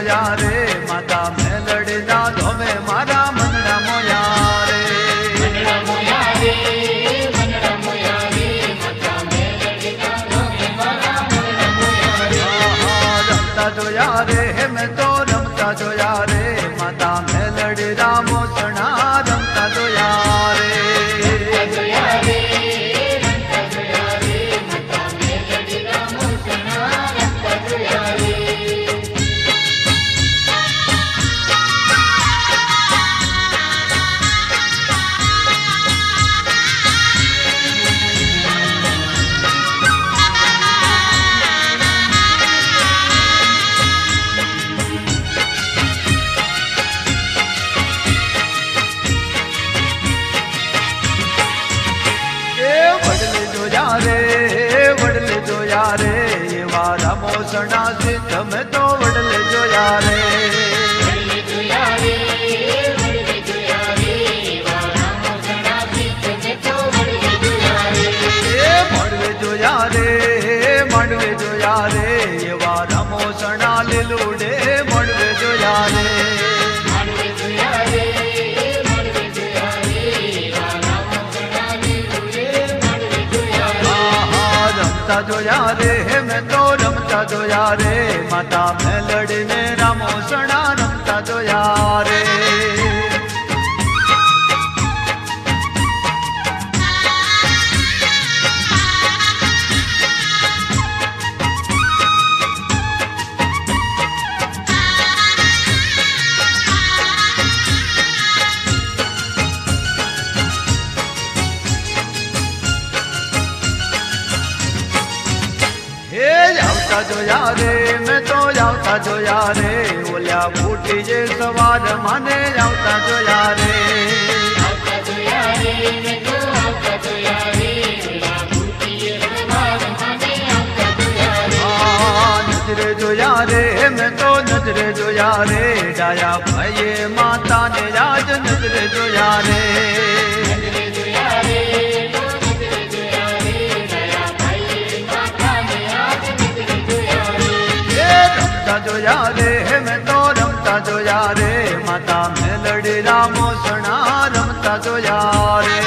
જોયા રે માતા મેલડીના ધોમે મારા મનડા મોયા રે રમતા જોયા રે મેં તો રમતા જોયા રે માતા મેલડી રામોસણા રમતા જોયા રે વડલે જોયા રે એવા રામોસણા છે તમે તો વડલે જોયા રે વડલે જોયા રે માંડવે જોયા રે એવા રામોસણા લીલુડે માંડવે જોયા રે જોયા રે મેં તો રમતા જોયા રે માતા મેલડીને રામોસણા રમતા જોયા રે જોયા રે મેં તો આવતા જોયા રે ઓલ્યા ફૂટી જે સવાર મને આવતા જોયા રે નજરે જોયા રે મેં તો નજરે જોયા રે ડાયા ભાઈએ માતાને યાદ નજરે જોયા રે જોયા રે મેં તો રમતા જોયા રે માતા મેલડી રામોસણા રમતા જોયા રે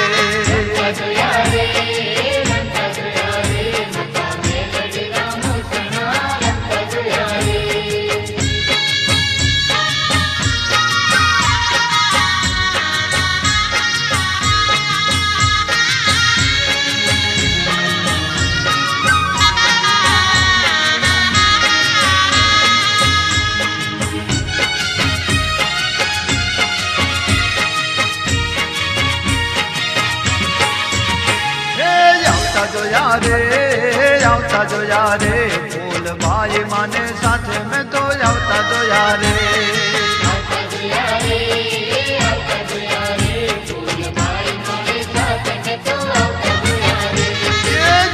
આવતા જોયા રે ફૂલ ભાઈ માને સાથે મેં તો આવતા જોયા રે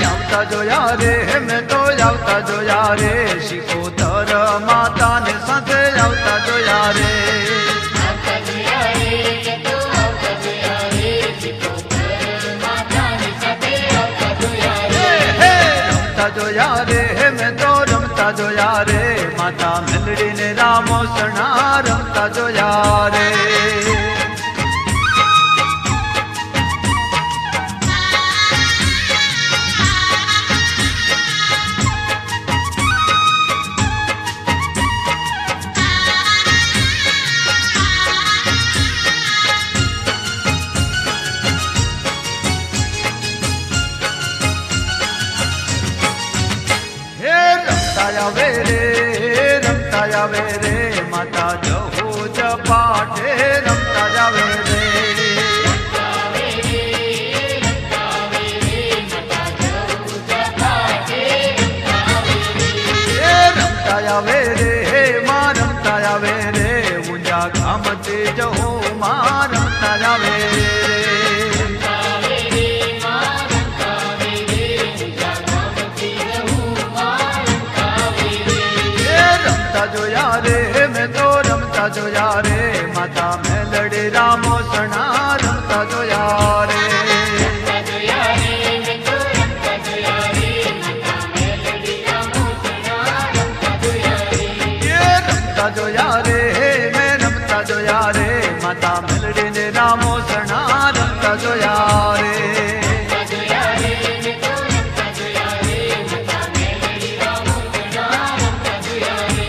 આવતા જોયા રે મેં તો આવતા જોયા રે શિકોતર માતાને સાથે આવતા જોયા રે જોયા રે મેં તો રમતા જોયા રે માતા મેલડીને રામોસણા રમતા જોયા રે રમતા આવે રે માતા જહુ જપાટે રમતા જાવે રે રમતા આવે રે માં રમતા આવે રે ઊંઝા ગામથી જહુ માં રમતા આવે રે જોયા રે મેં તો રમતા જોયા રે માતા મેલડી રામોસણા રમતા જોયા રે રમતા જોયા રે મેં રમતા જોયા રે માતા મેલડીને રામો સણા રમતા જોયા રે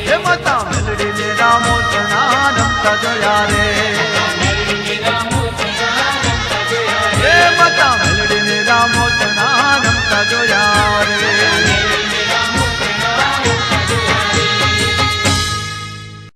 હે માતા મેલડીને રામો સણા રમતા જોયા રે હે માતા મેલડીને રામો સણા રમતા જોયા રે